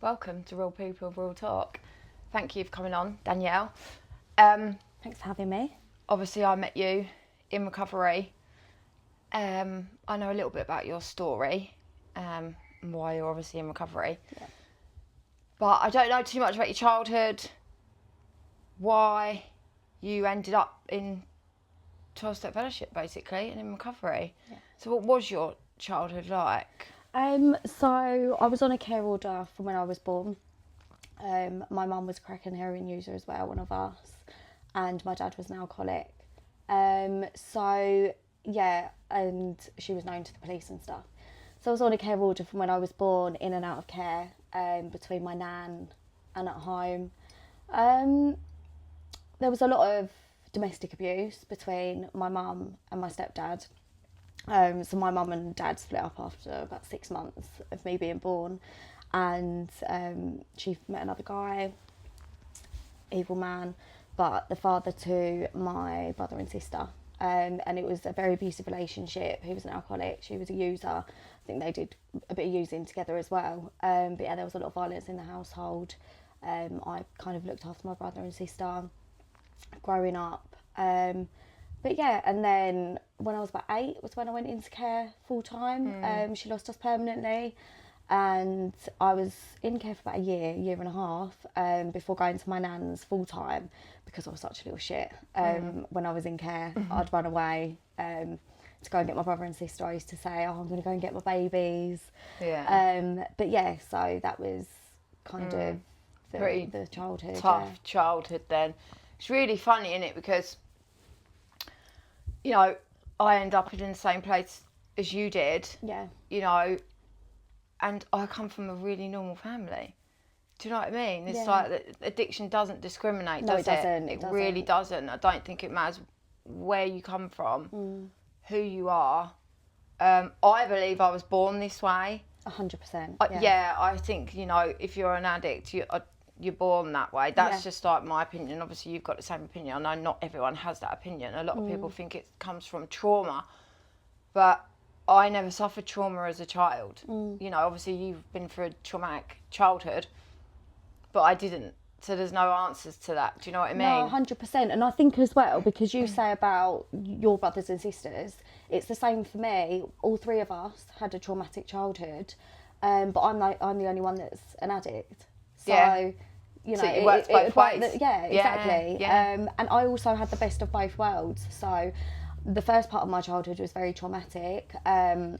Welcome to Real People, Real Talk. Thank you for coming on, Danielle. Thanks for having me. Obviously, I met you in recovery. I know a little bit about your story, why you're obviously in recovery. Yeah. But I don't know too much about your childhood, why you ended up in 12-step fellowship, basically, and in recovery. Yeah. So what was your childhood like? So I was on a care order from when I was born. My mum was a crack and heroin user as well, one of us, and my dad was an alcoholic. And she was known to the police and stuff. So I was on a care order from when I was born, in and out of care, between my nan and at home. There was a lot of domestic abuse between my mum and my stepdad. So my mum and dad split up after about 6 months of me being born, and she met another guy, evil man, but the father to my brother and sister. And it was a very abusive relationship. He was an alcoholic, she was a user. I think they did a bit of using together as well. But yeah, there was a lot of violence in the household. I kind of looked after my brother and sister growing up. But yeah, and then when I was about 8 was when I went into care full time. She lost us permanently, and I was in care for about a year and a half, before going to my nan's full time, because I was such a little shit. When I was in care, I'd run away to go and get my brother and sister. I used to say, oh, I'm going to go and get my babies. Yeah. But yeah, so that was kind of the childhood. Tough childhood then. It's really funny, isn't it? Because, you know, I end up in the same place as you did. Yeah. You know, and I come from a really normal family. Do you know what I mean? It's like that addiction doesn't discriminate, No, does it doesn't. It really doesn't. I don't think it matters where you come from, who you are. I believe I was born this way. 100%. Yeah, I think, you know, if you're an addict, you're born that way. That's just like my opinion. Obviously, you've got the same opinion. I know not everyone has that opinion. A lot of people think it comes from trauma, but I never suffered trauma as a child. You know, obviously you've been through a traumatic childhood, but I didn't. So there's no answers to that. Do you know what I mean? No, 100%. And I think as well, because you say about your brothers and sisters, it's the same for me. All three of us had a traumatic childhood, but I'm the only one that's an addict. So, you know, so it works both ways. Yeah, exactly. Yeah. And I also had the best of both worlds. So the first part of my childhood was very traumatic. My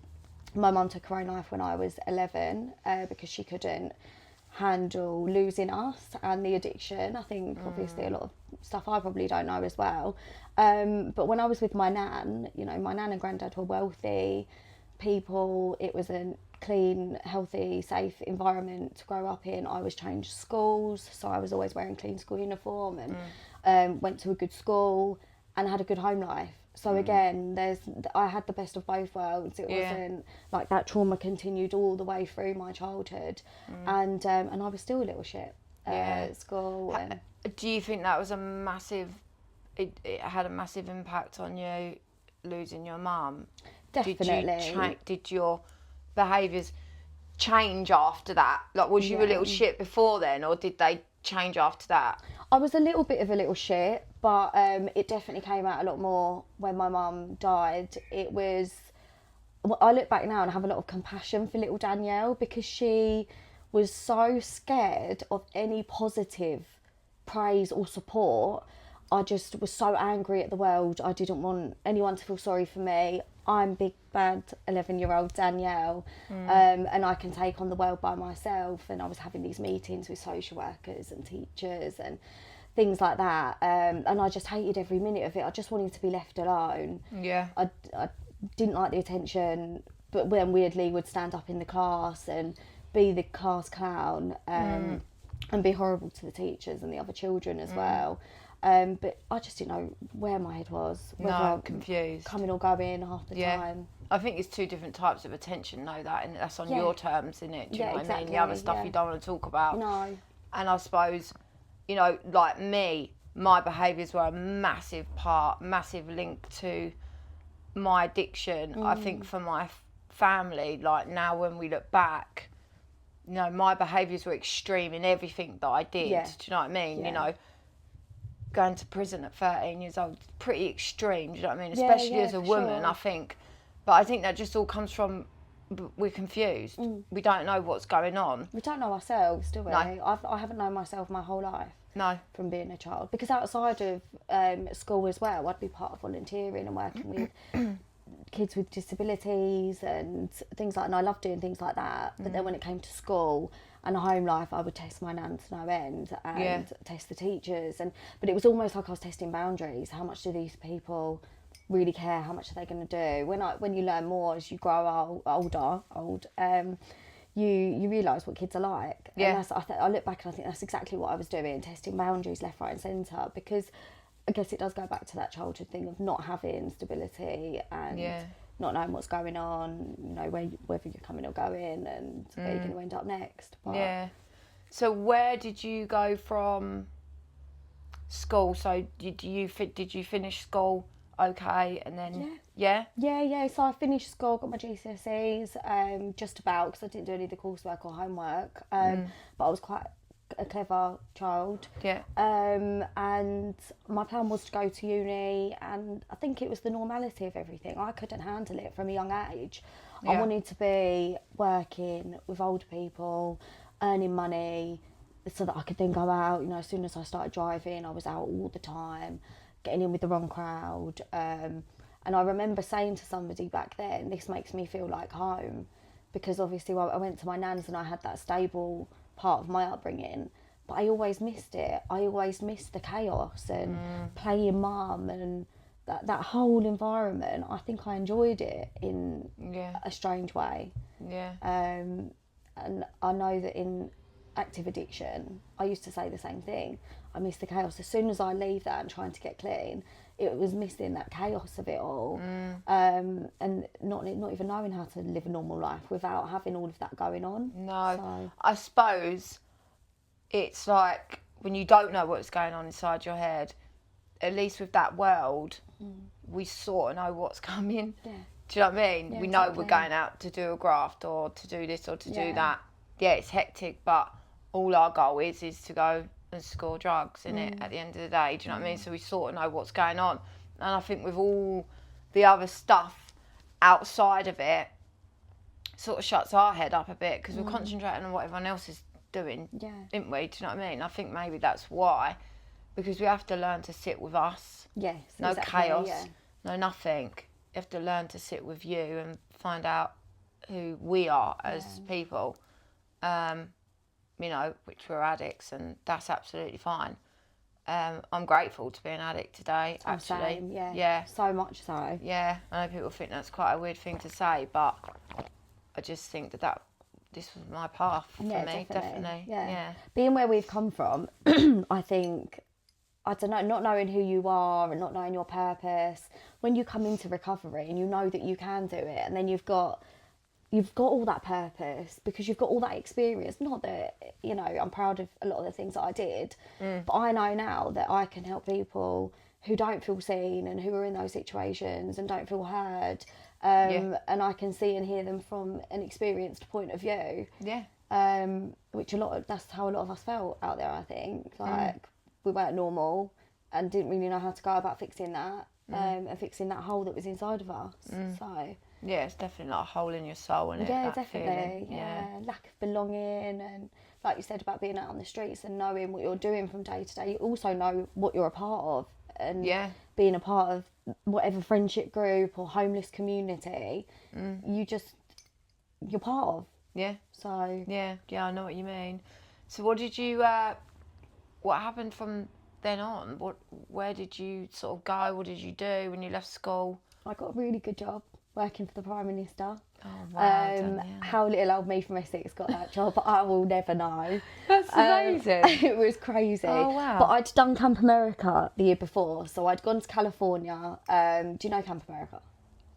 mum took her own life when I was 11, because she couldn't handle losing us and the addiction. I think obviously a lot of stuff I probably don't know as well. But when I was with my nan, you know, my nan and granddad were wealthy people. It was a clean, healthy, safe environment to grow up in. I was changed schools, so I was always wearing clean school uniform, and went to a good school and had a good home life. So again, I had the best of both worlds. It wasn't like that trauma continued all the way through my childhood, and I was still a little shit at school. And do you think that was a massive? It had a massive impact on you losing your mum? Definitely. Did your behaviours change after that? Like, was you a little shit before then, or did they change after that? I was a little bit of a little shit, but it definitely came out a lot more when my mum died. I look back now and have a lot of compassion for little Danielle, because she was so scared of any positive praise or support. I just was so angry at the world. I didn't want anyone to feel sorry for me. I'm big bad 11-year-old Danielle, and I can take on the world by myself. And I was having these meetings with social workers and teachers and things like that, and I just hated every minute of it. I just wanted to be left alone. I didn't like the attention, but then weirdly would stand up in the class and be the class clown, and be horrible to the teachers and the other children as well. But I just didn't know where my head was. Whether I'm confused. Coming or going half the time. I think it's two different types of attention, know that, and that's on your terms, isn't it? Do you know what I mean? The other stuff you don't want to talk about. No. And I suppose, you know, like me, my behaviours were a massive link to my addiction. I think for my family, like now when we look back, you know, my behaviours were extreme in everything that I did. Yeah. Do you know what I mean? Yeah. You know, going to prison at 13 years old, pretty extreme. Do you know what I mean? Yeah, Especially yeah, as a for woman, sure. I think. But I think that just all comes from we're confused. We don't know what's going on. We don't know ourselves, do we? No. I haven't known myself my whole life. No. From being a child, because outside of school as well, I'd be part of volunteering and working with kids with disabilities and things like that, and I love doing things like that. But then when it came to school and home life, I would test my nan to no end and test the teachers, but it was almost like I was testing boundaries. How much do these people really care? How much are they going to do? When you learn more as you grow old, you realise what kids are like. Yeah. And I look back and I think that's exactly what I was doing, testing boundaries left, right and centre, because I guess it does go back to that childhood thing of not having stability and not knowing what's going on, you know, whether you're coming or going and where you're going to end up next. But Yeah. So where did you go from school? So did you finish school okay, and then yeah? So I finished school, got my GCSEs, just about, because I didn't do any of the coursework or homework, but I was quite a clever child, and my plan was to go to uni, and I think it was the normality of everything. I couldn't handle it from a young age. I wanted to be working with older people, earning money, so that I could then go out. You know, as soon as I started driving, I was out all the time, getting in with the wrong crowd. And I remember saying to somebody back then, this makes me feel like home, because obviously I went to my nan's and I had that stable part of my upbringing, but I always missed it. I always missed the chaos and playing mum and that whole environment. I think I enjoyed it in a strange way. And I know that in active addiction, I used to say the same thing. I miss the chaos. As soon as I leave that and trying to get clean, it was missing that chaos of it all, and not even knowing how to live a normal life without having all of that going on. No, So, I suppose it's like when you don't know what's going on inside your head, at least with that world, we sort of know what's coming. yeah. Do you know what I mean? Yeah, we know exactly. we're going out to do a graft or to do this or to do that. Yeah, it's hectic, but all our goal is to go and score drugs in it at the end of the day. Do you know what I mean? So we sort of know what's going on. And I think with all the other stuff outside of it, sort of shuts our head up a bit, because we're concentrating on what everyone else is doing, didn't we? Do you know what I mean? I think maybe that's why, because we have to learn to sit with us. Yes. No exactly, chaos, yeah. no nothing. You have to learn to sit with you and find out who we are as people. You know, which we're addicts, and that's absolutely fine. I'm grateful to be an addict today, actually. Same, yeah. So much so. Yeah, I know people think that's quite a weird thing to say, but I just think that this was my path for me, definitely. Yeah. Being where we've come from, I think, I don't know, not knowing who you are and not knowing your purpose, when you come into recovery and you know that you can do it, and then you've got all that purpose because you've got all that experience. Not that, you know, I'm proud of a lot of the things that I did, but I know now that I can help people who don't feel seen and who are in those situations and don't feel heard. And I can see and hear them from an experienced point of view. Yeah. Which that's how a lot of us felt out there, I think. Like, we weren't normal and didn't really know how to go about fixing that, and fixing that hole that was inside of us. So... Yeah, it's definitely like a hole in your soul, isn't it? Yeah, that definitely. feeling. Yeah, lack of belonging, and like you said about being out on the streets and knowing what you're doing from day to day. You also know what you're a part of, and being a part of whatever friendship group or homeless community, you're part of. Yeah. So yeah, I know what you mean. So what did you? What happened from then on? Where did you sort of go? What did you do when you left school? I got a really good job working for the Prime Minister. Oh, wow, Danielle. How little old me from Essex got that job, I will never know. That's amazing. It was crazy. Oh, wow. But I'd done Camp America the year before, so I'd gone to California. Do you know Camp America?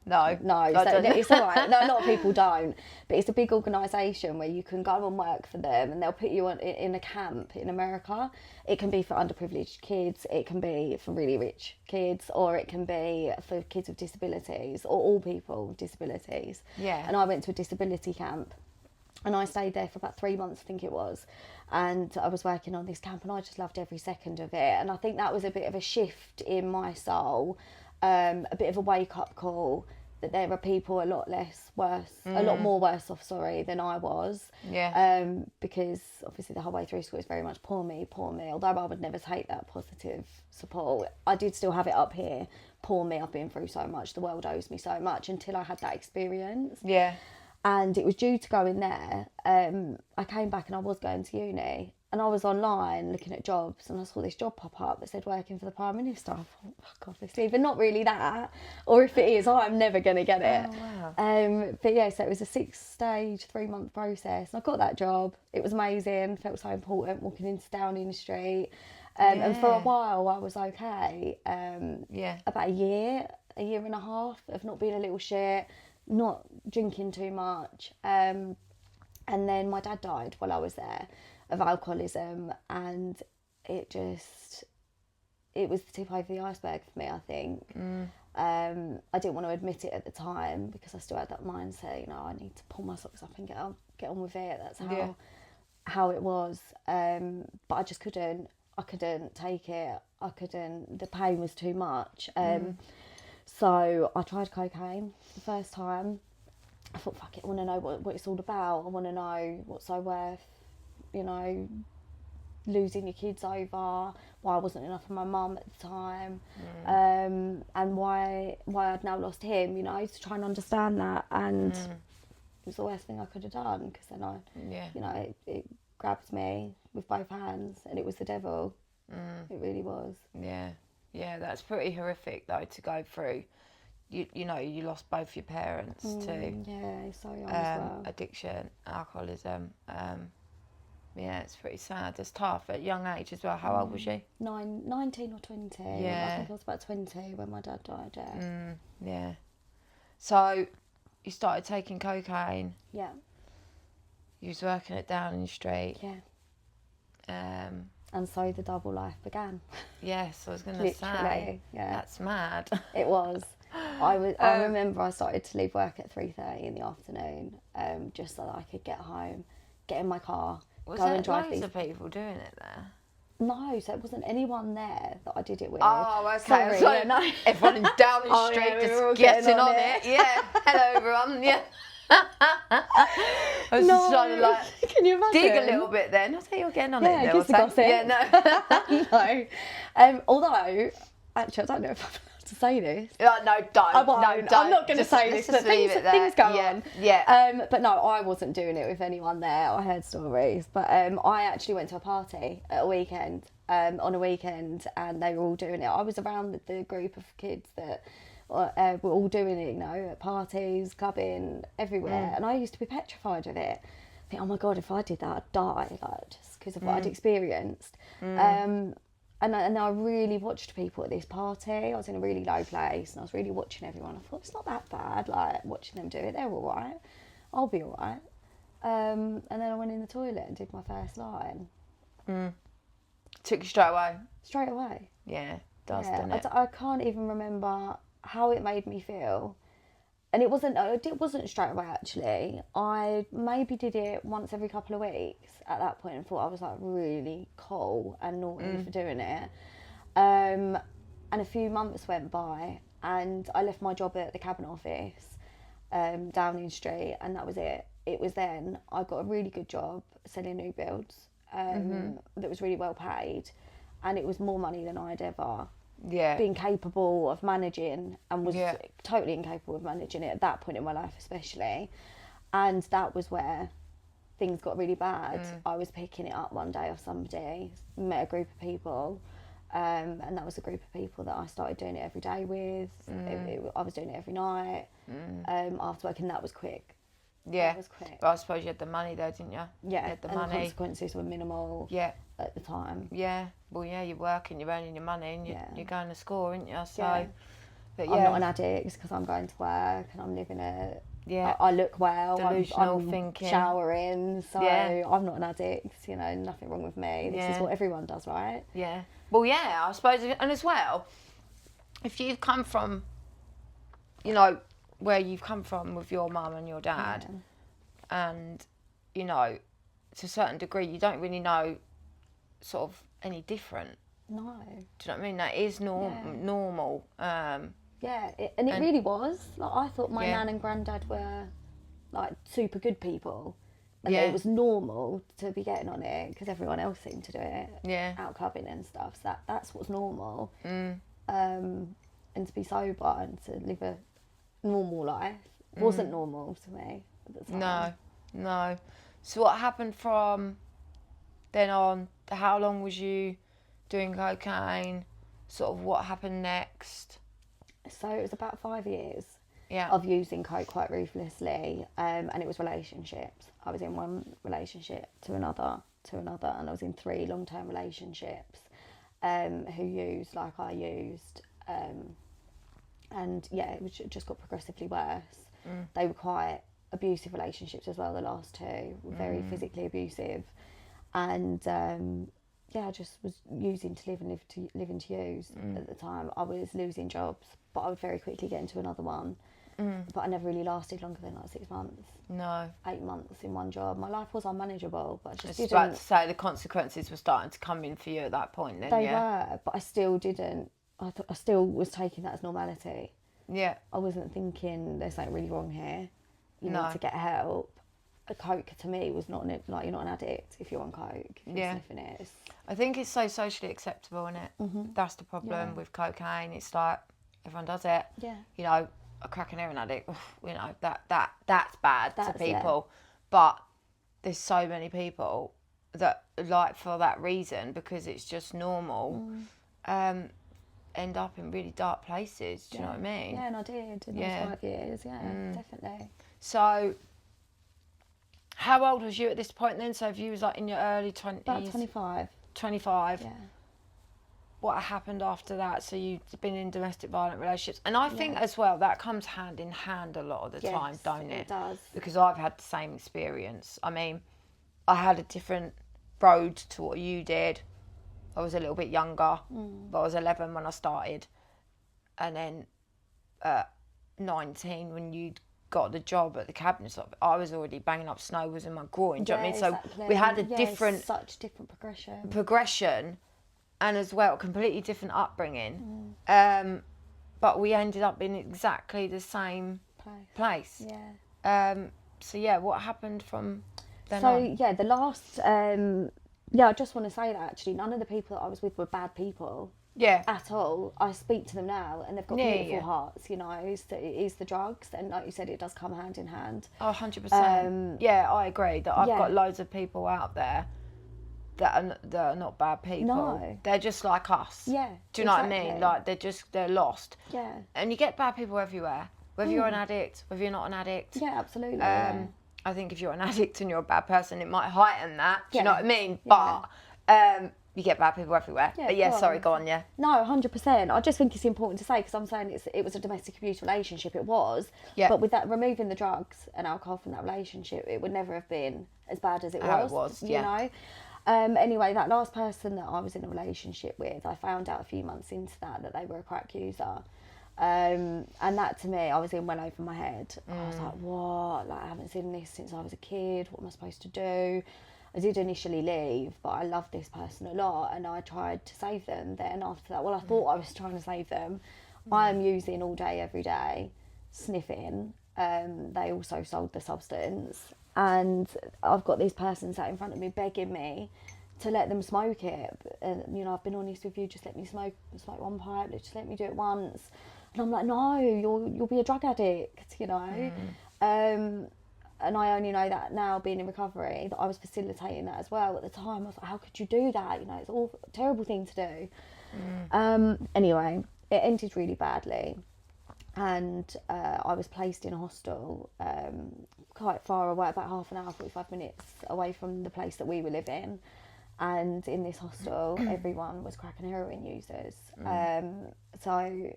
No. So it's all right. No, a lot of people don't. But it's a big organisation where you can go and work for them, and they'll put you in a camp in America. It can be for underprivileged kids, it can be for really rich kids, or it can be for kids with disabilities, or all people with disabilities. Yeah. And I went to a disability camp. And I stayed there for about 3 months, I think it was. And I was working on this camp and I just loved every second of it. And I think that was a bit of a shift in my soul, a bit of a wake-up call that there are people a lot more worse off, than I was. Yeah. Because obviously the whole way through school is very much poor me. Although I would never take that positive support, I did still have it up here. Poor me, I've been through so much, the world owes me so much, until I had that experience. Yeah. And it was due to go in there. I came back and I was going to uni. And I was online looking at jobs and I saw this job pop up that said working for the Prime Minister. I thought, fuck, obviously, but not really that. Or if it is, I'm never going to get it. Oh, wow. But yeah, so it was a 6-stage, 3-month process. And I got that job. It was amazing. Felt so important walking into Downing Street. And for a while I was okay. About a year and a half of not being a little shit, not drinking too much. And then my dad died while I was there of alcoholism, and it was the tip over the iceberg for me, I think. I didn't want to admit it at the time because I still had that mindset, you know, I need to pull my socks up and get on with it. That's how it was. But I just couldn't. I couldn't take it. The pain was too much. So I tried cocaine the first time. I thought, fuck it, I want to know what it's all about. I want to know what's so worth, you know, losing your kids over, why I wasn't enough for my mum at the time, and why I'd now lost him, you know, to try and understand that. And it was the worst thing I could have done, because then you know, it grabbed me with both hands and it was the devil. It really was. Yeah, that's pretty horrific though to go through. You know, you lost both your parents too. Yeah, so young as well. Addiction, alcoholism. Yeah, it's pretty sad. It's tough at a young age as well. How old was you? 19 or 20. Yeah. I think I was about 20 when my dad died. Yeah. So you started taking cocaine. Yeah. You was working at Downing Street. Yeah. And so the double life began. Yes, I was going to say. Yeah. That's mad. It was. I remember I started to leave work at 3:30 in the afternoon, just so that I could get home, get in my car, go and drive these. Was there loads of people doing it there? No, so it wasn't anyone there that I did it with. Oh, okay. Sorry, So yeah, no. Everyone in Downing Street just getting on it. Yeah. Hello, everyone. Yeah. I was just trying to like can you imagine? dig a little bit then. I think you're getting on it. Yeah, just the gossip. Yeah, no. Although, actually, I don't know if I'm allowed to say this. No, don't. I won't. No, don't. I'm not going to say this. Just leave it there. Things go on. Yeah. But no, I wasn't doing it with anyone there. I heard stories. But I actually went to a party at a weekend, on a weekend, and they were all doing it. I was around the group of kids that were all doing it, you know, at parties, clubbing, everywhere. And I used to be petrified of it. I think, oh my God, if I did that, I'd die, like, just because of what I'd experienced. And I really watched people at this party. I was in a really low place and I was really watching everyone. I thought, it's not that bad, like, watching them do it. They're all right. I'll be all right. And then I went in the toilet and did my first line. Took you straight away? Straight away. Yeah, doesn't it? I can't even remember how it made me feel. And it wasn't straight away, actually. I maybe did it once every couple of weeks at that point and thought I was like really cool and naughty for doing it. And a few months went by and I left my job at the Cabinet Office, Downing Street, and that was it. It was then I got a really good job selling new builds that was really well paid, and it was more money than I'd ever been capable of managing, and was totally incapable of managing it at that point in my life especially. And that was where things got really bad. I was picking it up one day off somebody, met a group of people, and that was a group of people that I started doing it every day with. I was doing it every night after work, and that was quick. Yeah, that was quick. But I suppose you had the money though, didn't you? Yeah, you had the and money. the consequences were minimal at the time. Yeah, well, yeah, you're working, you're earning your money, and you're going to school, aren't you? So, but I'm not an addict because I'm going to work and I'm living it. Yeah, I look well. Delusional I'm thinking. Showering, so I'm not an addict. You know, nothing wrong with me. This is what everyone does, right? Yeah. Well, yeah, I suppose, and as well, if you've come from, you know, where you've come from with your mum and your dad, and you know, to a certain degree, you don't really know sort of any different. No. Do you know what I mean? That is normal. And it really was. Like, I thought my nan and granddad were like super good people, and it was normal to be getting on it because everyone else seemed to do it. Out clubbing and stuff. So that's what's normal. And to be sober and to live a normal life wasn't normal to me at the time. No. So what happened from then on? How long was you doing cocaine? Sort of what happened next? So it was about 5 years Yeah. of using coke quite ruthlessly, and it was relationships. I was in one relationship to another, and I was in 3 long-term relationships who used like I used, and yeah, it just got progressively worse. They were quite abusive relationships as well. The last 2 were very physically abusive, and I just was using to live and living to use at the time. I was losing jobs, but I would very quickly get into another one. But I never really lasted longer than like 6 months. No. 8 months in one job. My life was unmanageable, but I just didn't. About to say the consequences were starting to come in for you at that point then, They were, but I still didn't. I still was taking that as normality. Yeah. I wasn't thinking there's something really wrong here. You need to get help. A coke to me was not like, you're not an addict if you're on coke. If you're sniffing it. I think it's so socially acceptable, isn't it? That's the problem with cocaine. It's like everyone does it. Yeah. You know, a crack and heroin addict. You know that's bad to people, but there's so many people that like for that reason because it's just normal. End up in really dark places. Do you know what I mean? Yeah, and I did in those 5 years. Yeah, definitely. So, how old was you at this point then? So if you was like in your early 20s? About 25. 25. Yeah. What happened after that? So you've been in domestic violent relationships. And I think as well, that comes hand in hand a lot of the time, don't it? It does. Because I've had the same experience. I mean, I had a different road to what you did. I was a little bit younger, but I was 11 when I started. And then 19 when you'd got the job at the cabinet shop, I was already banging up snow was in my groin. Do you know what I mean? Exactly. So we had a different progression, and as well completely different upbringing. But we ended up in exactly the same place. Yeah. So yeah, what happened from then on? The last I just want to say that actually none of the people that I was with were bad people. Yeah. At all. I speak to them now and they've got beautiful hearts, you know. It is the drugs, and like you said, it does come hand in hand. Oh, 100%. Yeah, I agree that I've got loads of people out there that are not bad people. No. They're just like us. Yeah. Do you know what I mean? Like they're lost. Yeah. And you get bad people everywhere. Whether you're an addict, whether you're not an addict. Yeah, absolutely. I think if you're an addict and you're a bad person, it might heighten that. Do you know what I mean? Yeah. But you get bad people everywhere. Yeah, but yeah, sorry, go on, yeah. No, 100%. I just think it's important to say, because I'm saying it was a domestic abuse relationship. It was. Yeah. But with that, removing the drugs and alcohol from that relationship, it would never have been as bad as it was. You know? Anyway, that last person that I was in a relationship with, I found out a few months into that they were a crack user. And that to me, I was in well over my head. I was like, what? Like, I haven't seen this since I was a kid. What am I supposed to do? I did initially leave, but I loved this person a lot and I tried to save them. Then after that, I thought I was trying to save them. I am using all day, every day, sniffing. They also sold the substance. And I've got this person sat in front of me begging me to let them smoke it. And, you know, I've been honest with you, just let me smoke one pipe, just let me do it once. And I'm like, no, you'll be a drug addict, you know. And I only know that now, being in recovery, that I was facilitating that as well. At the time, I was like, how could you do that? You know, it's a terrible thing to do. Anyway, it ended really badly. And I was placed in a hostel quite far away, about half an hour, 45 minutes away from the place that we were living. And in this hostel, everyone was crack and heroin users. So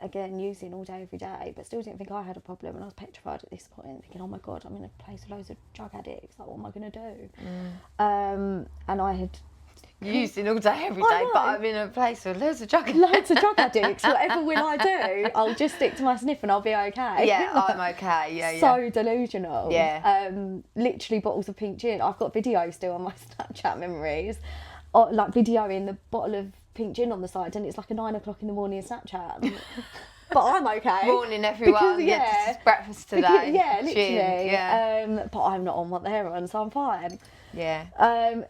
again, using all day, every day, but still didn't think I had a problem. And I was petrified at this point, thinking, oh my God, I'm in a place with loads of drug addicts. Like, what am I going to do? And I had using all day, every day, but I'm in a place with loads of drug addicts. Whatever will I do, I'll just stick to my sniff and I'll be okay. Yeah, I'm okay. Yeah, so delusional. Yeah. Literally bottles of pink gin. I've got video still on my Snapchat memories, or like videoing the bottle of pink gin on the side, and it's like a 9 o'clock in the morning Snapchat. But I'm okay. Morning, everyone. Because, this is breakfast today. Literally. Gin, yeah. But I'm not on what they're on, so I'm fine. Yeah.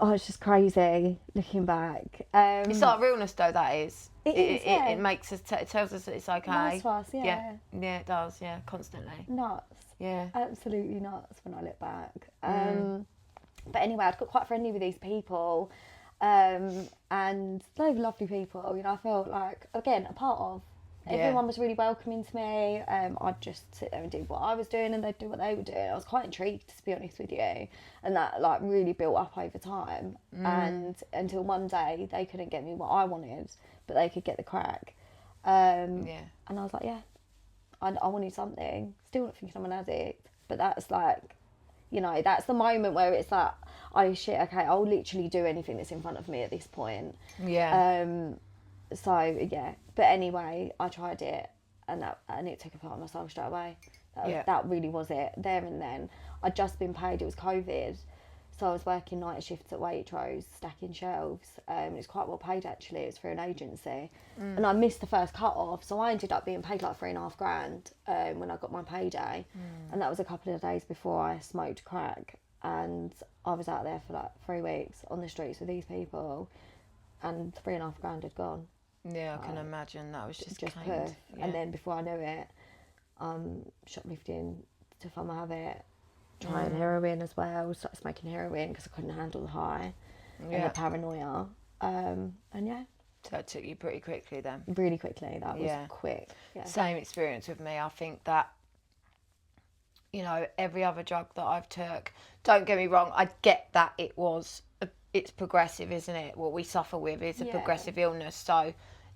It's just crazy looking back. It's like realness, though. That is. It makes us. It tells us that it's okay. Nice for us, Yeah, it does. Yeah, constantly. Nuts. Yeah. Absolutely nuts when I look back. But anyway, I'd got quite friendly with these people, and they were lovely people. You know, I felt like, again, a part of. Everyone was really welcoming to me. I'd just sit there and do what I was doing, and they'd do what they were doing. I was quite intrigued, to be honest with you, and that like really built up over time. And until one day they couldn't get me what I wanted, but they could get the crack. And I was like, I wanted something. Still not thinking I'm an addict, but that's like, you know, that's the moment where it's like, oh shit, okay, I'll literally do anything that's in front of me at this point. Yeah. So yeah, but anyway, I tried it, and it took a part of my soul straight away. That really was it there and then. I'd just been paid. It was COVID, so I was working night shifts at Waitrose, stacking shelves. It was quite well paid actually. It was for an agency, and I missed the first cut off, so I ended up being paid like $3.5 grand when I got my payday, and that was a couple of days before I smoked crack, and I was out there for like 3 weeks on the streets with these people, and $3.5 grand had gone. Yeah, I can imagine that was just poof. Yeah. And then before I knew it, shoplifting to fund my habit, trying heroin as well, started smoking heroin because I couldn't handle the high and the paranoia. And so it took you pretty quickly then. Really quickly, that was quick. Yeah. Same experience with me. I think that, you know, every other drug that I've took, don't get me wrong, I get that it's progressive, isn't it? What we suffer with is a progressive illness. So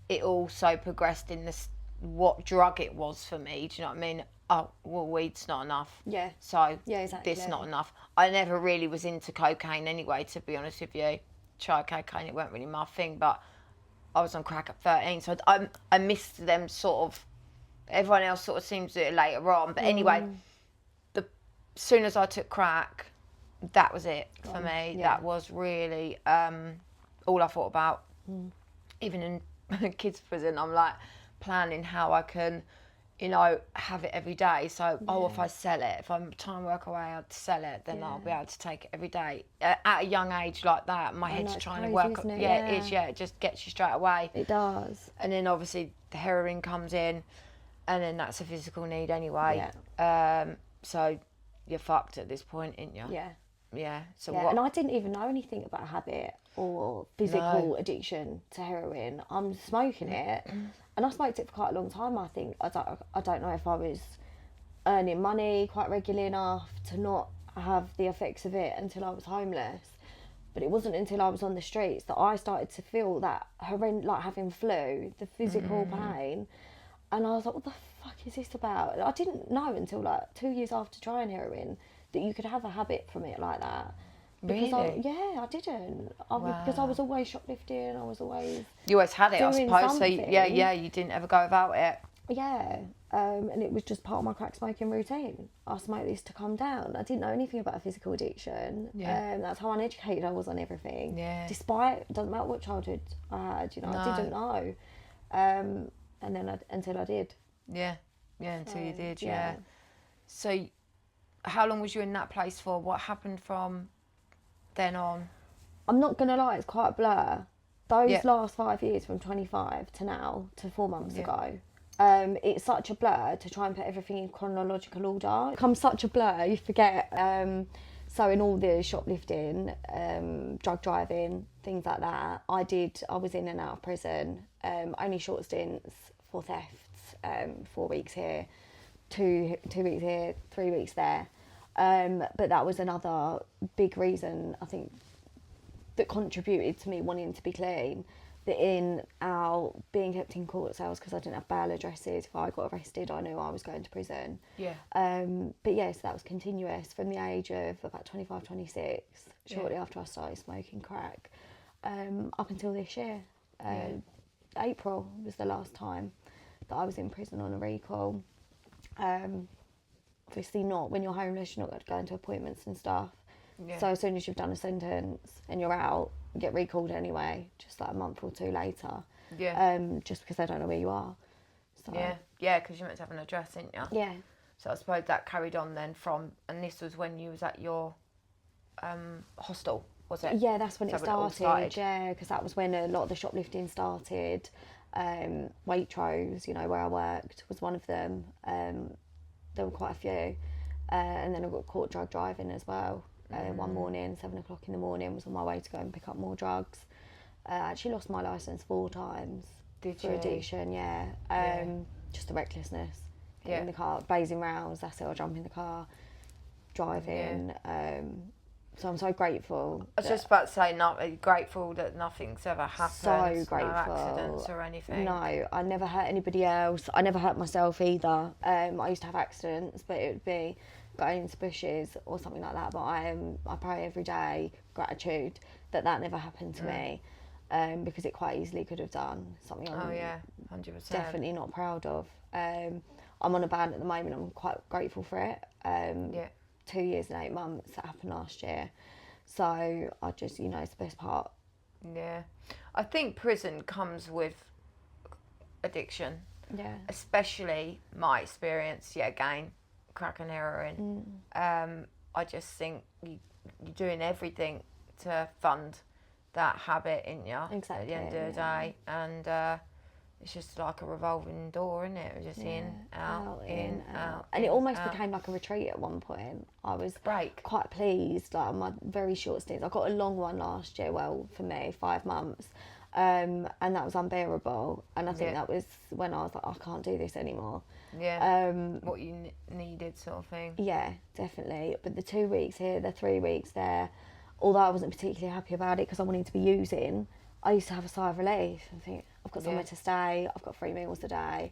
it also progressed in what drug it was for me. Do you know what I mean? Oh, well, weed's not enough. Yeah. So exactly. this not enough. I never really was into cocaine anyway, to be honest with you. Tried cocaine, it weren't really my thing, but I was on crack at 13. So I missed them sort of, everyone else sort of seems to do it later on. But anyway, as soon as I took crack, that was it for me. Yeah. That was really all I thought about. Even in kids prison, I'm like planning how I can, you know, have it every day. So if I sell it, if I'm trying to work away I'd sell it, then I'll be able to take it every day. At a young age like that, my head's trying to work. Isn't it? It is. It just gets you straight away. It does. And then obviously the heroin comes in, and then that's a physical need anyway. So you're fucked at this point, ain't you? Yeah. So what? And I didn't even know anything about habit or physical addiction to heroin. I'm smoking it, and I smoked it for quite a long time. I think I don't know if I was earning money quite regularly enough to not have the effects of it until I was homeless. But it wasn't until I was on the streets that I started to feel that horrendous, like having flu, the physical pain. And I was like, what the fuck is this about? I didn't know until like 2 years after trying heroin that you could have a habit from it like that. Because really? I didn't. Because I was always shoplifting. I was always. You always had it, I suppose. Something. So you didn't ever go without it. Yeah, and it was just part of my crack smoking routine. I smoked this to calm down. I didn't know anything about a physical addiction. That's how uneducated I was on everything. Despite, it doesn't matter what childhood I had, you know, I didn't know. And then until I did. Until you did, So how long was you in that place for? What happened from then on? I'm not going to lie, it's quite a blur. Those last 5 years, from 25 to now, to 4 months ago, it's such a blur to try and put everything in chronological order. It becomes such a blur, you forget. So in all the shoplifting, drug driving, things like that, I was in and out of prison, only short stints for thefts, 4 weeks here, 2 weeks here, 3 weeks there. But that was another big reason, I think, that contributed to me wanting to be clean, that in our being kept in court cells because I didn't have bail addresses. If I got arrested, I knew I was going to prison. But yes, that was continuous from the age of about 25, 26, shortly after I started smoking crack. up until this year. April was the last time that I was in prison on a recall. Obviously not when you're homeless, you're not going to appointments and stuff. Yeah. So as soon as you've done a sentence and you're out, you get recalled anyway, just like a month or two later. Yeah. Just because they don't know where you are. So. Yeah, because you're meant to have an address, didn't you? Yeah. So I suppose that carried on then from, and this was when you was at your hostel, was it? Yeah, that's when it started. Yeah, because that was when a lot of the shoplifting started. Waitrose, you know, where I worked, was one of them. There were quite a few. And then I got caught drug driving as well. One morning, 7 o'clock in the morning, was on my way to go and pick up more drugs. I actually lost my licence 4 times. For addiction, just the recklessness. In the car, blazing rounds, that's it, I'll jump in the car, driving. So I'm so grateful. I was just about to say, grateful that nothing's ever happened. So grateful. No accidents or anything. No, I never hurt anybody else. I never hurt myself either. I used to have accidents, but it would be going into bushes or something like that. But I pray every day, gratitude, that never happened to me. Because it quite easily could have done something I'm 100%. Definitely not proud of. I'm on a ban at the moment. I'm quite grateful for it. 2 years and 8 months, that happened last year. So I just, it's the best part. Yeah. I think prison comes with addiction. Yeah. Especially my experience, again, crack and heroin. I just think you're doing everything to fund that habit in you at the end of the day, and it's just like a revolving door, isn't it? Just in, out, and it almost became like a retreat at one point. I was quite pleased, like on my very short stints. I got a long one last year, well, for me, 5 months, and that was unbearable, and I think that was when I was like, I can't do this anymore. What you needed, sort of thing. Yeah, definitely. But the 2 weeks here, the 3 weeks there, although I wasn't particularly happy about it because I wanted to be using, I used to have a sigh of relief and think, I've got somewhere to stay, I've got 3 meals a day.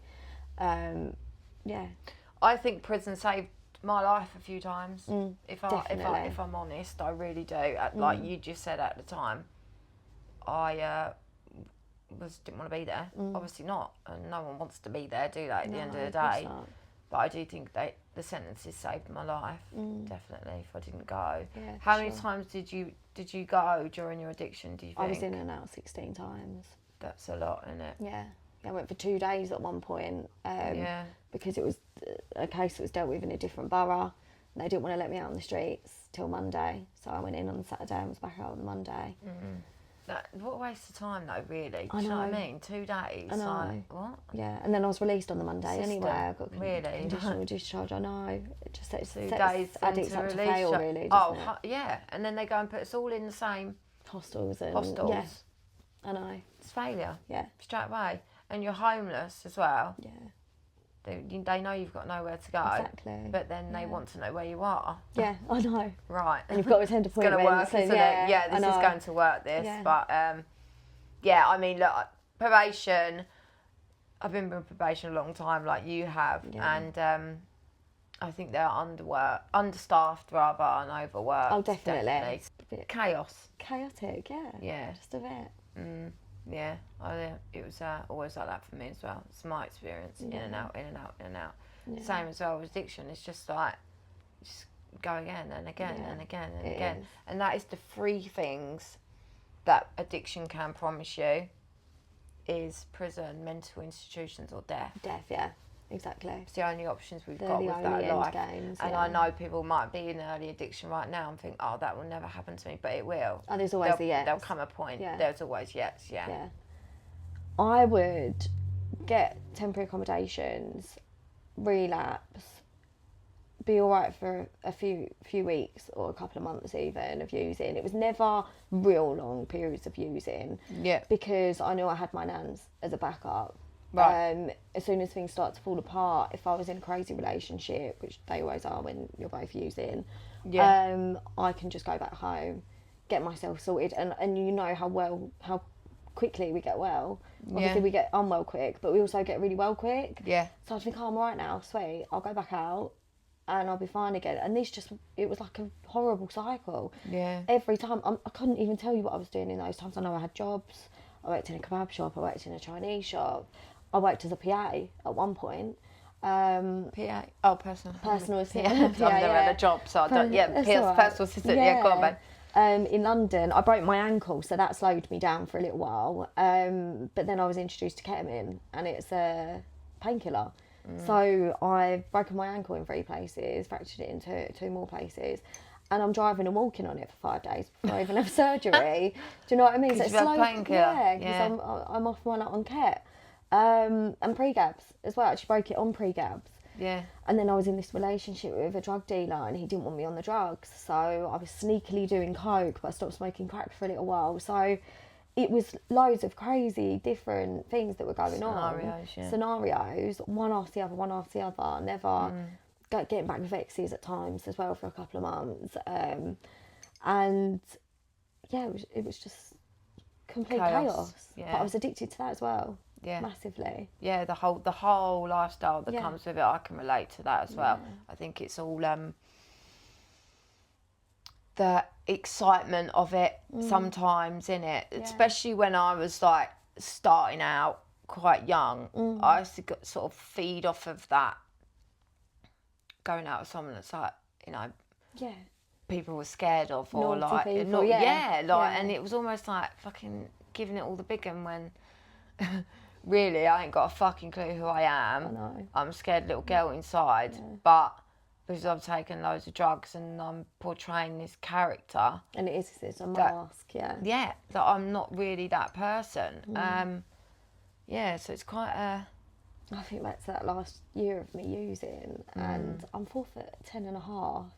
I think prison saved my life a few times. If I'm honest, I really do. Like you just said at the time, I didn't want to be there. Obviously not, and no one wants to be there, do they? At the end of the day. But I do think the sentences saved my life, definitely, if I didn't go. How many times did you go during your addiction, do you think? I was in and out 16 times. That's a lot, isn't it? Yeah. I went for 2 days at one point because it was a case that was dealt with in a different borough. And they didn't want to let me out on the streets till Monday. So I went in on Saturday and was back out on Monday. What a waste of time, though, really. Do you know what I mean? 2 days. I know. Like, what? Yeah, and then I was released on the Monday anyway. I got really? Conditional discharge, I know. It just sets 2 days addicts up to fail, really, doesn't it? Yeah. And then they go and put us all in the same... Hostels. Yeah. I know. It's failure. Yeah. Straight away. And you're homeless as well. Yeah. They know you've got nowhere to go. Exactly. But then they want to know where you are. Yeah, I know. Right. And you've got to attend appointments. It's going to work, isn't it? Yeah, this is going to work, this. Yeah. But, I mean, look, probation, I've been in probation a long time, like you have. Yeah. And I think they're understaffed rather, and overworked. Oh, definitely. Chaos. Chaotic, yeah. Yeah. Just a bit. Yeah, it was always like that for me as well. It's my experience, in and out, in and out, in and out. Yeah. Same as well with addiction. It's just like, just go again and again and again and again. And that is the 3 things that addiction can promise you: is prison, mental institutions, or death. Death, yeah, exactly. It's the only options we've got with that life. Games, and I know people might be in early addiction right now and think, oh, that will never happen to me, but it will. Oh, there's always the yes. There'll come a point. Yeah. There's always yes. Yeah. I would get temporary accommodations, relapse, be all right for a few weeks or a couple of months even of using. It was never real long periods of using. Yeah. Because I knew I had my nans as a backup. Right. As soon as things start to fall apart, if I was in a crazy relationship, which they always are when you're both using, I can just go back home, get myself sorted, and you know how quickly we get well. Obviously we get unwell quick, but we also get really well quick. Yeah. So I think, I'm all right now, sweet, I'll go back out, and I'll be fine again. And it was like a horrible cycle. Yeah. Every time, I couldn't even tell you what I was doing in those times. I know I had jobs. I worked in a kebab shop. I worked in a Chinese shop. I worked as a PA at one point. PA? Oh, personal assistant. I've never had a job, so I don't. Yeah, personal assistant. Yeah, go on, babe. In London, I broke my ankle, so that slowed me down for a little while. But then I was introduced to ketamine, and it's a painkiller. So I've broken my ankle in 3 places, fractured it into 2 more places, and I'm driving and walking on it for 5 days before I even have surgery. Do you know what I mean? So it's slow painkiller. Yeah, because I'm off my nut on Ket. And pre-gabs as well. I actually broke it on pre-gabs. Yeah. And then I was in this relationship with a drug dealer, and he didn't want me on the drugs, so I was sneakily doing coke, but I stopped smoking crack for a little while. So it was loads of crazy different things that were going on. Scenarios, one after the other. Never getting back with exes at times as well for a couple of months. And yeah, it was just complete chaos. Yeah. But I was addicted to that as well. Yeah. Massively. Yeah, the whole lifestyle that comes with it, I can relate to that as well. I think it's all the excitement of it sometimes, innit? Especially when I was like starting out quite young. I used to sort of feed off of that, going out with someone that's like, you know, people were scared of, or naughty like people, and it was almost like fucking giving it all the big one when really I ain't got a fucking clue who I am. I know. I'm a scared little girl inside, but because I've taken loads of drugs and I'm portraying this character. And it's a mask, Yeah, that I'm not really that person. So it's quite a... I think back to that last year of me using, and I'm 4'10.5",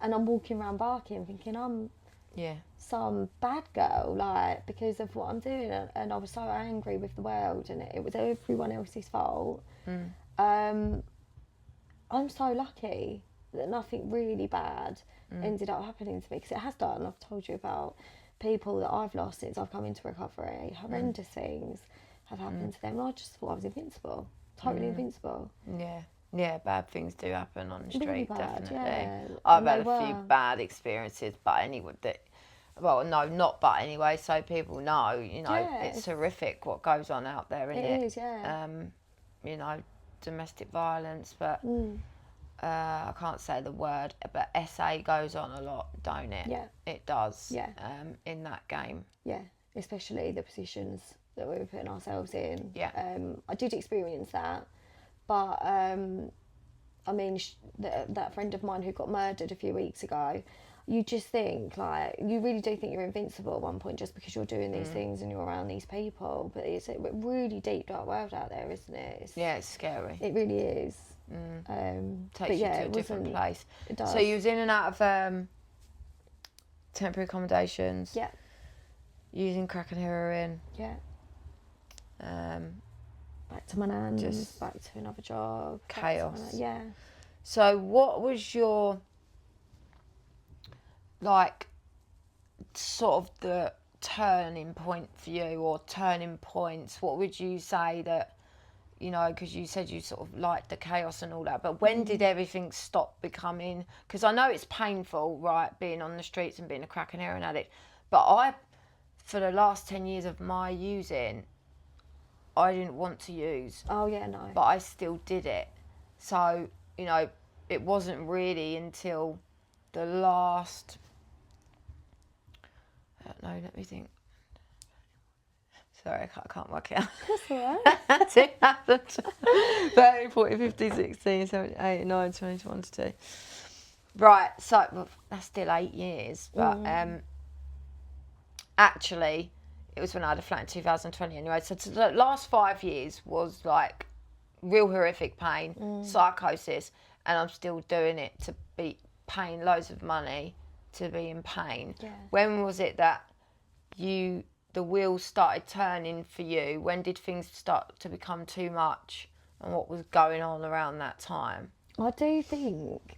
and I'm walking around barking thinking I'm some bad girl, like, because of what I'm doing, and I was so angry with the world, and it was everyone else's fault. I'm so lucky that nothing really bad ended up happening to me, because it has done. I've told you about people that I've lost since I've come into recovery. Horrendous things have happened to them, and I just thought I was invincible, totally invincible. Yeah, bad things do happen on the street, really bad, definitely. I've had a few bad experiences, but anyway, not but anyway, so people know, you know, it's horrific what goes on out there, isn't it? It is, you know, domestic violence, but I can't say the word, but SA goes on a lot, don't it? Yeah. It does. Yeah. In that game. Yeah, especially the positions that we were putting ourselves in. Yeah. I did experience that, but I mean, that friend of mine who got murdered a few weeks ago, you just think, like, you really do think you're invincible at one point just because you're doing these things and you're around these people. But it's a really deep, dark world out there, isn't it? It's scary. It really is. Takes you to a different place. It does. So you was in and out of temporary accommodations. Yeah. Using crack and heroin. Yeah. Back to my nan's, just back to another job. Chaos. Yeah. So what was your, like, sort of the turning point for you, or turning points? What would you say that, you know, because you said you sort of liked the chaos and all that, but when did everything stop becoming, because I know it's painful, right, being on the streets and being a crack and heroin addict, but for the last 10 years of my using, I didn't want to use. Oh, yeah, no. But I still did it. So, you know, it wasn't really until the last, I don't know, let me think. Sorry, I can't work it out. That's all right. 13, 14, 15, 16, 17, 18, 19, 20, 21, 22. Right, so well, that's still 8 years. But actually, it was when I had a flat in 2020 anyway. So the last 5 years was like real horrific pain, psychosis, and I'm still doing it to be paying loads of money to be in pain. Yeah. When was it that the wheels started turning for you? When did things start to become too much, and what was going on around that time? I do think,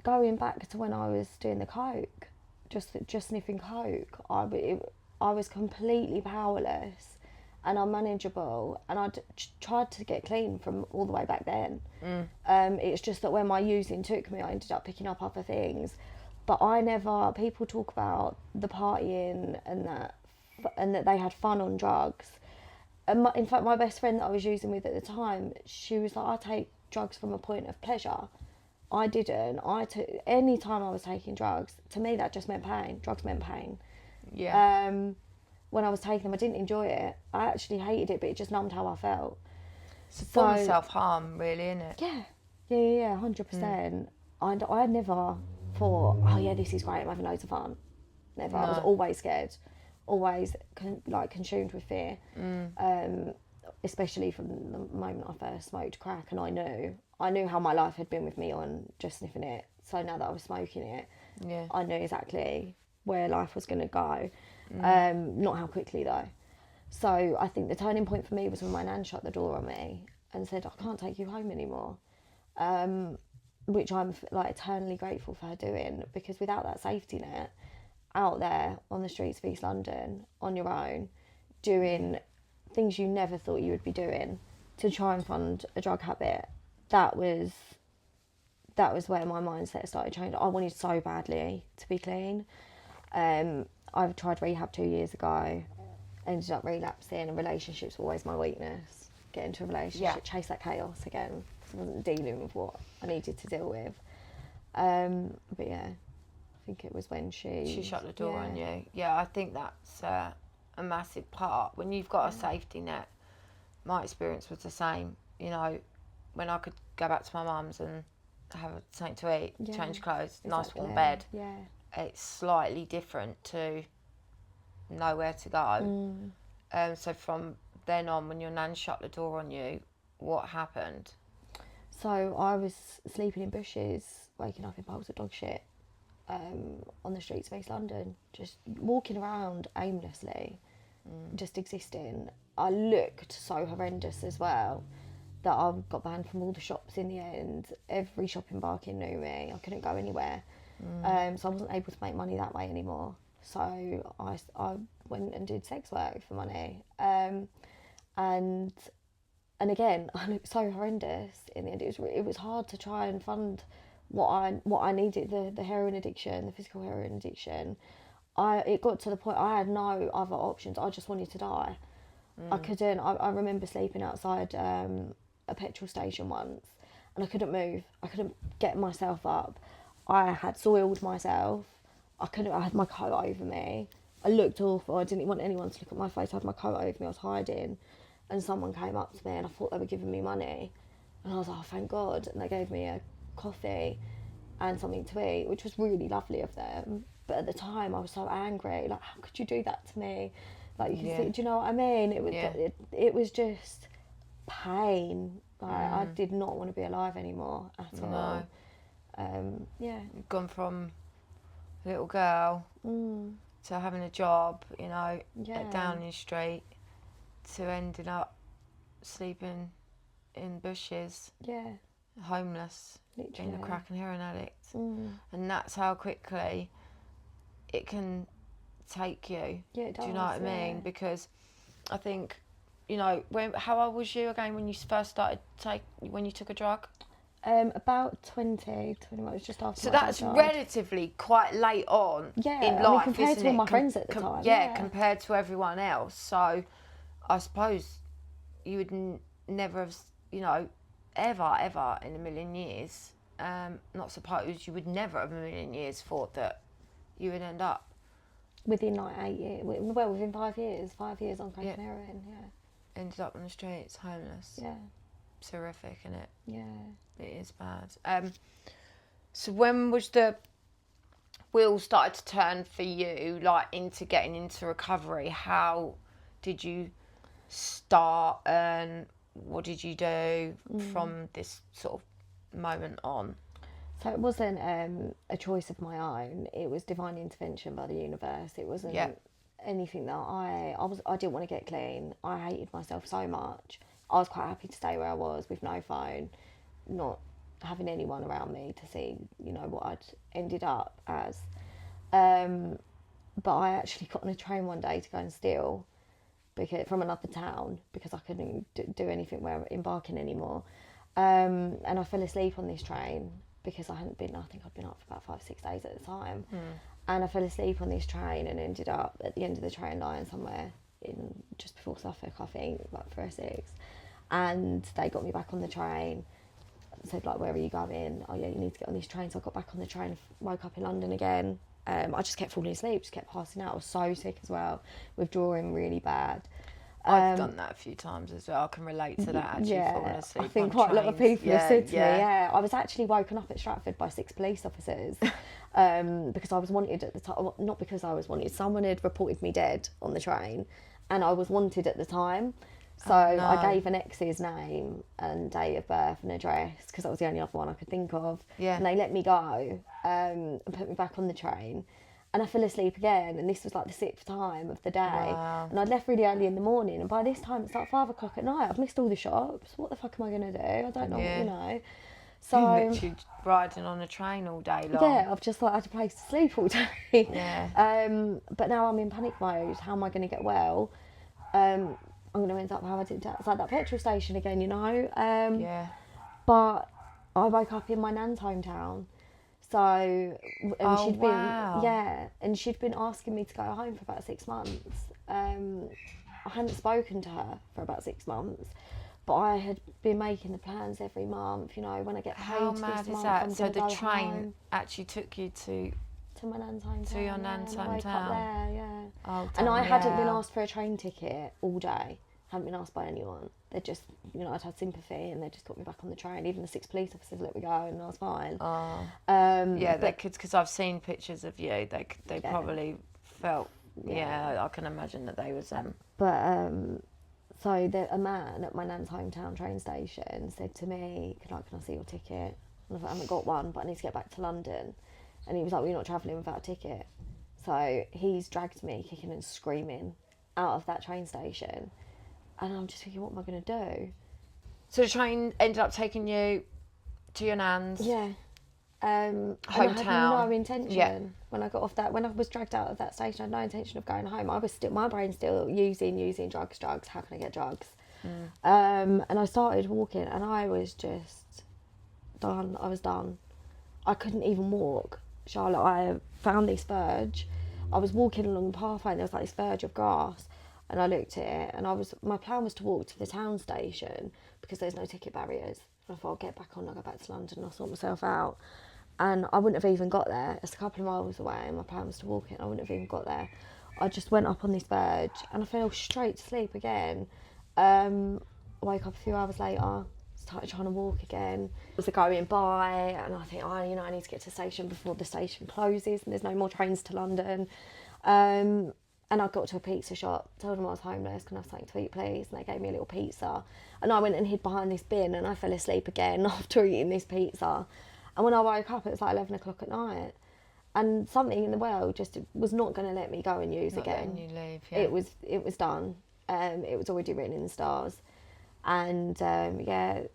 going back to when I was doing the coke, just sniffing coke, I was completely powerless and I'm manageable, and tried to get clean from all the way back then. It's just that when my using took me, I ended up picking up other things. But people talk about the partying and that they had fun on drugs. And in fact, my best friend that I was using with at the time, she was like, I take drugs from a point of pleasure. I didn't. Any time I was taking drugs, to me that just meant pain. Drugs meant pain. Yeah. When I was taking them, I didn't enjoy it. I actually hated it, but it just numbed how I felt. It's a form of self-harm, really, isn't it? Yeah, 100%. I never thought, oh yeah, this is great, I'm having loads of fun. Never. No. I was always scared, always consumed with fear. Especially from the moment I first smoked crack, and I knew how my life had been with me on just sniffing it. So now that I was smoking it, I knew exactly where life was going to go. Not how quickly though. So I think the turning point for me was when my nan shut the door on me and said, I can't take you home anymore. Which I'm eternally grateful for her doing, because without that safety net, out there on the streets of East London on your own, doing things you never thought you would be doing to try and fund a drug habit, that was where my mindset started changing. I wanted so badly to be clean. I've tried rehab 2 years ago, ended up relapsing, and relationships were always my weakness. Get into a relationship, chase that chaos again. I wasn't dealing with what I needed to deal with. But yeah, I think it was when she shut the door on you. Yeah, I think that's a massive part. When you've got a safety net, my experience was the same. You know, when I could go back to my mum's and have something to eat, change clothes, nice warm bed. Yeah. It's slightly different to nowhere to go. So from then on, when your nan shut the door on you, what happened? So I was sleeping in bushes, waking up in piles of dog shit, on the streets of East London, just walking around aimlessly, just existing. I looked so horrendous as well that I got banned from all the shops in the end. Every shop in Barking knew me. I couldn't go anywhere. So I wasn't able to make money that way anymore. So I went and did sex work for money. And again, I looked so horrendous in the end. It was hard to try and fund what I needed, the heroin addiction, the physical heroin addiction. It got to the point I had no other options. I just wanted to die. I couldn't. I remember sleeping outside a petrol station once, and I couldn't move. I couldn't get myself up. I had soiled myself. I had my coat over me. I looked awful. I didn't want anyone to look at my face. I had my coat over me. I was hiding, and someone came up to me, and I thought they were giving me money, and I was like, oh, thank God. And they gave me a coffee and something to eat, which was really lovely of them. But at the time, I was so angry. Like, how could you do that to me? Like, you can see, do you know what I mean? It was just pain. Like, I did not want to be alive anymore at all. You've gone from a little girl to having a job, you know, down in the street, to ending up sleeping in bushes, homeless, literally. being a crack and heroin addict. And that's how quickly it can take you. Yeah, it does. Do you know what I mean? Because I think, you know, how old was you again when you first started when you took a drug? About 21, it was just after. So that's relatively quite late on in life, compared to all my friends at the time. Compared to everyone else. So I suppose you would never have, you know, ever in a million years, not suppose, you would never have in a million years thought that you would end up. Within like 8 years, within 5 years on crack and heroin, Ended up on the streets, homeless. Yeah. It's horrific, isn't it? Yeah. It is bad. So when was the wheel started to turn for you, like into getting into recovery? How did you start, and what did you do from this sort of moment on? So it wasn't a choice of my own. It was divine intervention by the universe. It wasn't anything that I didn't want to get clean. I hated myself so much. I was quite happy to stay where I was with no phone, not having anyone around me to see, you know, what I'd ended up as. But I actually got on a train one day to go and steal. because from another town, because I couldn't do anything where embarking anymore. And I fell asleep on this train because I think I'd been up for about 5-6 days at the time. And I fell asleep on this train and ended up at the end of the train line somewhere in just before Suffolk, I think, like for Essex. And they got me back on the train, said like, where are you going? Oh yeah, you need to get on this train. So I got back on the train, woke up in London again. I just kept falling asleep, just kept passing out. I was so sick as well, withdrawing really bad. I've done that a few times as well. I can relate to that, actually, falling asleep. I think quite a lot of people have said to me, I was actually woken up at Stratford by 6 police officers because I was wanted at the time. Not because I was wanted, someone had reported me dead on the train and I was wanted at the time. So I gave an ex's name and date of birth and address because that was the only other one I could think of. Yeah. And they let me go and put me back on the train. And I fell asleep again, and this was like the 6th time of the day. Wow. And I'd left really early in the morning, and by this time it's like 5 o'clock at night. I've missed all the shops. What the fuck am I going to do? I don't know, you know. So literally riding on a train all day long. Yeah, I've just like had a place to sleep all day. Yeah. But now I'm in panic mode. How am I going to get well? I'm going to end up how I did outside that petrol station again, you know. Yeah. But I woke up in my nan's hometown. So, and she'd been, and she'd been asking me to go home for about 6 months. I hadn't spoken to her for about 6 months, but I had been making the plans every month, you know, when I get paid How this mad is month, that? I'm So gonna the go train home. actually took you to My nan's hometown. To your nan's and I woke up hometown. there, yeah. Oh, And I hadn't been Danielle. asked for a train ticket all day. Hadn't been asked by anyone. They just, you know, I'd had sympathy and they just got me back on the train. Even the 6 police officers let me go and I was fine. Oh. Yeah, they could, because I've seen pictures of you. They probably felt. Yeah, I can imagine that they was. But so a man at my nan's hometown train station said to me, can I see your ticket? And I thought, I haven't got one, but I need to get back to London. And he was like, well, you're not travelling without a ticket. So he's dragged me kicking and screaming out of that train station. And I'm just thinking, what am I going to do? So the train ended up taking you to your nan's. Yeah. Hometown. And I had no intention. Yeah. When I got off that, when I was dragged out of that station, I had no intention of going home. I was still, my brain's still using drugs. How can I get drugs? And I started walking, and I was just done. I was done. I couldn't even walk. Charlotte, I found this verge. I was walking along the pathway, and there was like this verge of grass. And I looked at it, and my plan was to walk to the town station because there's no ticket barriers. And I thought, I'll get back on, I'll go back to London, and I'll sort myself out. And I wouldn't have even got there. It's a couple of miles away, and my plan was to walk it. I wouldn't have even got there. I just went up on this verge, and I fell straight to sleep again. Woke up a few hours later, started trying to walk again. It was going by, and I think, I need to get to the station before the station closes, and there's no more trains to London. And I got to a pizza shop, told them I was homeless, can I have something to eat please? And they gave me a little pizza. And I went and hid behind this bin and I fell asleep again after eating this pizza. And when I woke up, it was like 11 o'clock at night. And something in the world just was not going to let me go and use Not again. letting you leave, yeah. It was done. It was already written in the stars. And I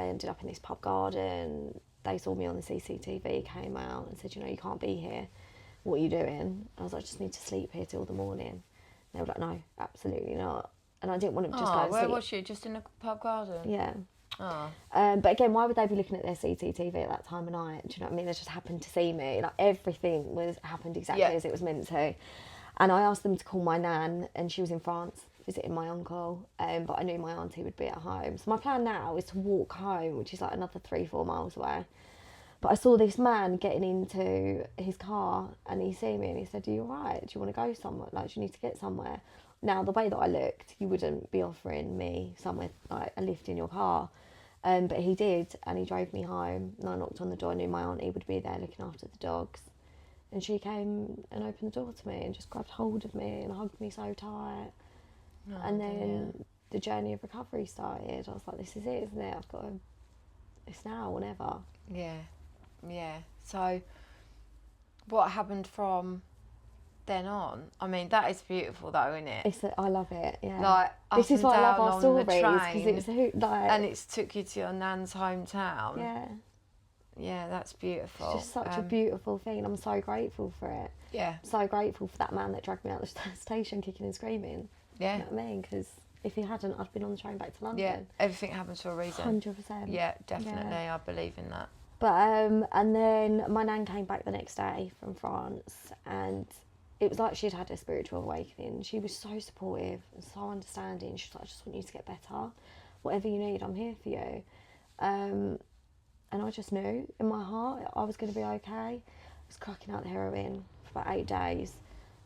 ended up in this pub garden. They saw me on the CCTV, came out and said, you can't be here. What are you doing? I was like, I just need to sleep here till the morning. And they were like, no, absolutely not. And I didn't want to just go and where sleep. was you? Just in a pub garden? Yeah. Oh. But again, why would they be looking at their CCTV at that time of night? Do you know what I mean? They just happened to see me. Like everything happened exactly as it was meant to. And I asked them to call my nan, and she was in France visiting my uncle. But I knew my auntie would be at home. So my plan now is to walk home, which is like another 3-4 miles away. But I saw this man getting into his car, and he see me and he said, are you all right? Do you want to go somewhere? Like, do you need to get somewhere? Now, the way that I looked, you wouldn't be offering me somewhere, like a lift in your car. But he did, and he drove me home. And I knocked on the door, knew my auntie would be there looking after the dogs. And she came and opened the door to me and just grabbed hold of me and hugged me so tight. Oh, and then the journey of recovery started. I was like, this is it, isn't it? It's now or never. Yeah. So, what happened from then on? I mean, that is beautiful, though, isn't it? I love it. Yeah. Like this is why I love our stories, because it's like, and it's took you to your nan's hometown. Yeah. Yeah, that's beautiful. It's just such a beautiful thing. I'm so grateful for it. Yeah. So grateful for that man that dragged me out of the station kicking and screaming. Yeah. You know what I mean? Because if he hadn't, I'd been on the train back to London. Yeah, everything happens for a reason. 100%. Yeah, definitely. I believe in that. But and then my nan came back the next day from France, and it was like she'd had a spiritual awakening. She was so supportive and so understanding. She was like, I just want you to get better. Whatever you need, I'm here for you. And I just knew in my heart I was going to be okay. I was cracking out the heroin for about 8 days.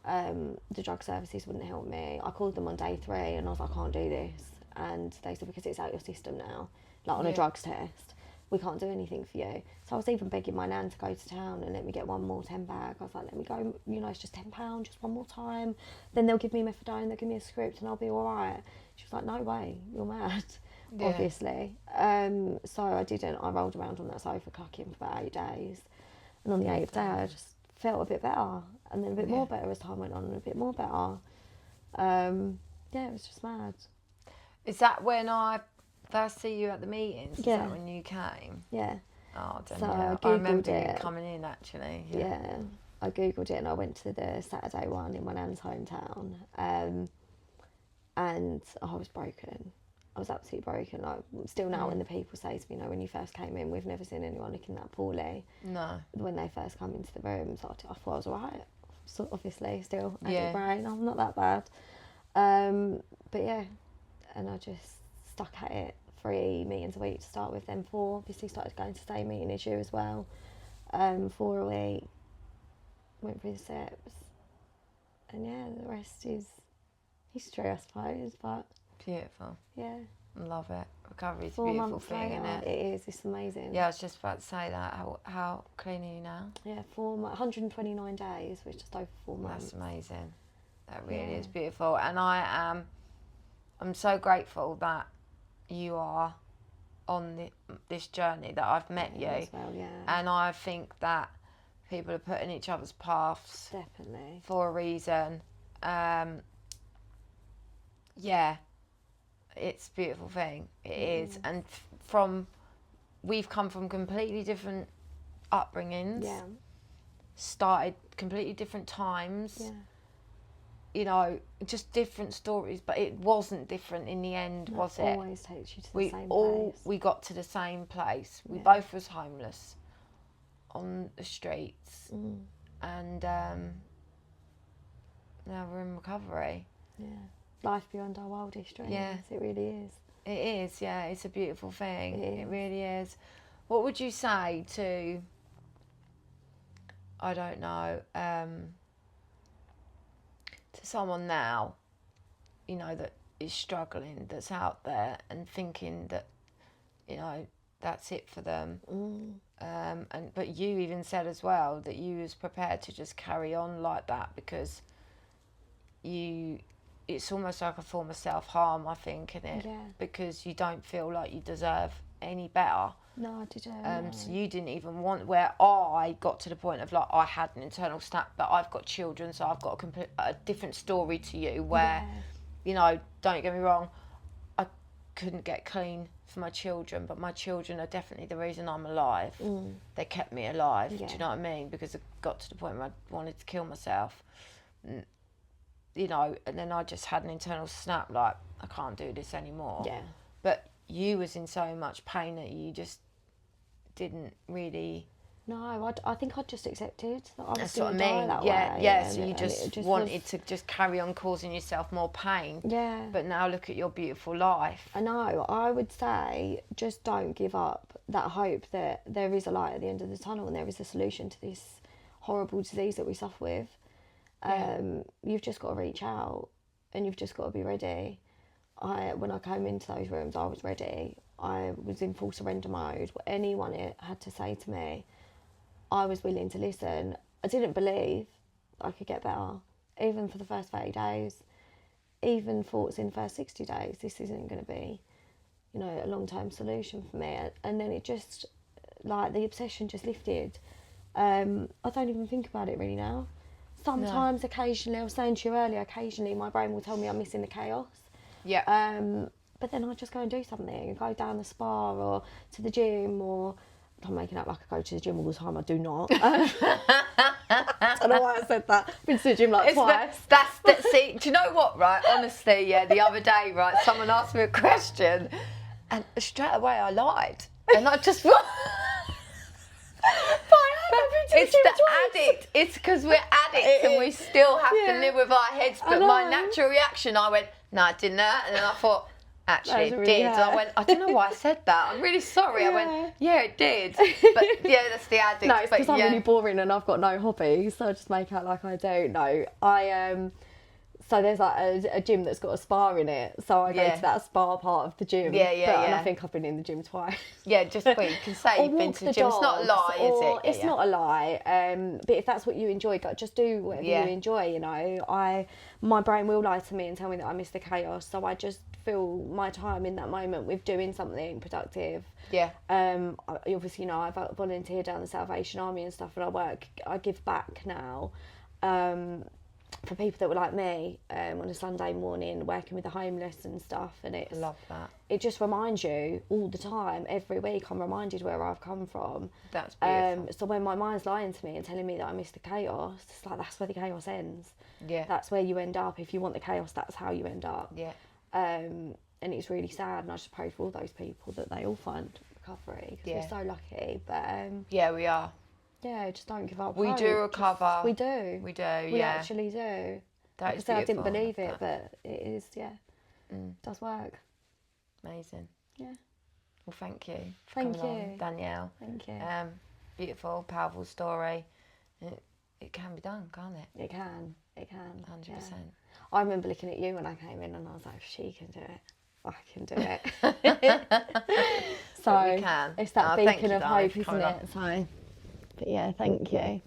The drug services wouldn't help me. I called them on day 3 and I was like, I can't do this. And they said, because it's out your system now, like on a drugs test, we can't do anything for you. So I was even begging my nan to go to town and let me get one more 10 bag. I was like, let me go, it's just £10, just one more time. Then they'll give me methadone, they'll give me a script and I'll be all right. She was like, no way, you're mad, obviously. So I didn't. I rolled around on that sofa clucking for about 8 days. And on the 8th day, I just felt a bit better. And then a bit more better as time went on and a bit more better. It was just mad. Is that when I first see you at the meetings? Is Yeah. that when you came? Yeah. Oh, So I remember Googled you it. coming in, actually. Yeah. I Googled it and I went to the Saturday one in my nan's hometown. And I was broken. I was absolutely broken. Like, still now when the people say to me, when you first came in, we've never seen anyone looking that poorly. No. When they first come into the rooms, I thought I was alright. So obviously, still, Yeah. brain, I'm not that bad. But yeah, and I just stuck at it 3 meetings a week to start with, then 4. Obviously started going to stay meeting issue as well. 4 a week, went through the steps. And yeah, the rest is history, I suppose, but... Beautiful. Yeah. I love it. Recovery's a 4 beautiful months thing, later, isn't it? it is, it's amazing. Yeah, I was just about to say that. How clean are you now? Yeah, 129 days, which is just over 4 months. That's amazing. That really is beautiful. And I'm so grateful that you are on this journey, that I've met you. As well, yeah. And I think that people are put in each other's paths Definitely. for a reason. Yeah, it's a beautiful thing. It is. And we've come from completely different upbringings. Yeah. Started completely different times. Yeah. Just different stories, but it wasn't different in the end, was it? Always takes you to the same place. We got to the same place. We both was homeless on the streets, and now we're in recovery. Yeah, life beyond our wildest dreams. Yeah. It really is. It is, yeah. It's a beautiful thing. It It is. really is. What would you say to, I don't know, to someone now, that is struggling, that's out there and thinking that, that's it for them. But you even said as well that you was prepared to just carry on like that because it's almost like a form of self-harm, I think, isn't it? Yeah. Because you don't feel like you deserve any better. No, I didn't. So you didn't even want, where I got to the point of like, I had an internal snap, but I've got children, so I've got a different story to you where, don't get me wrong, I couldn't get clean for my children, but my children are definitely the reason I'm alive. They kept me alive, do you know what I mean? Because I got to the point where I wanted to kill myself, and then I just had an internal snap, like, I can't do this anymore. Yeah. But you was in so much pain that you just didn't really... No, I think I just accepted that I was That's what I going to die mean. that Yeah, way. yeah. So and- you and just it just wanted was- to just carry on causing yourself more pain. Yeah. But now look at your beautiful life. I know. I would say just don't give up that hope that there is a light at the end of the tunnel and there is a solution to this horrible disease that we suffer with. You've just got to reach out and you've just got to be ready. When I came into those rooms, I was ready. I was in full surrender mode. What anyone had to say to me, I was willing to listen. I didn't believe I could get better, even for the first 30 days. Even thoughts in the first 60 days, this isn't going to be, a long-term solution for me. And then it just, like, the obsession just lifted. I don't even think about it really now. Sometimes, occasionally, I was saying to you earlier, occasionally my brain will tell me I'm missing the chaos. Yeah. But then I just go and do something, go down the spa or to the gym or I'm making out like I go to the gym all the time. I do not. I don't know why I said that. I've been to the gym like twice. See, do you know what, right? Honestly, yeah, the other day, right, someone asked me a question and straight away I lied. And I just... It's the addict. It's because we're addicts and we still have to live with our heads. But my natural reaction, I went, no, I didn't. And then I thought, actually, it did. I went, I don't know why I said that. I'm really sorry. I went, yeah, it did. But yeah, that's the addict. No, it's because I'm really boring and I've got no hobbies, so I just make out like I do. No, so there's like a gym that's got a spa in it, so I go to that spa part of the gym. And I think I've been in the gym twice. Yeah, just well, you can say you've been to the gym. It's not a lie, is it? It's not a lie. But if that's what you enjoy, just do whatever you enjoy. You know, my brain will lie to me and tell me that I miss the chaos, so I just fill my time in that moment with doing something productive. Yeah. Obviously, you know, I've volunteered down the Salvation Army and stuff, and I give back now. For people that were like me, on a Sunday morning, working with the homeless and stuff, and I love that. It just reminds you all the time, every week. I'm reminded where I've come from. That's beautiful. So when my mind's lying to me and telling me that I miss the chaos, it's like that's where the chaos ends. Yeah. That's where you end up. If you want the chaos, that's how you end up. Yeah. And it's really sad, and I just pray for all those people that they all find recovery. Because we're so lucky. But yeah, we are. Yeah, just don't give up. We do recover. We do. We do, We actually do. That is I didn't beautiful. believe it, but it is, it does work. Amazing. Yeah. Well, thank you. Thank you. On, Danielle. Thank you. Beautiful, powerful story. It can be done, can't it? It can. It can. 100%. Yeah. I remember looking at you when I came in and I was like, she can do it. I can do it. So we can. it's that beacon of you, hope, isn't it? So, but yeah, thank you.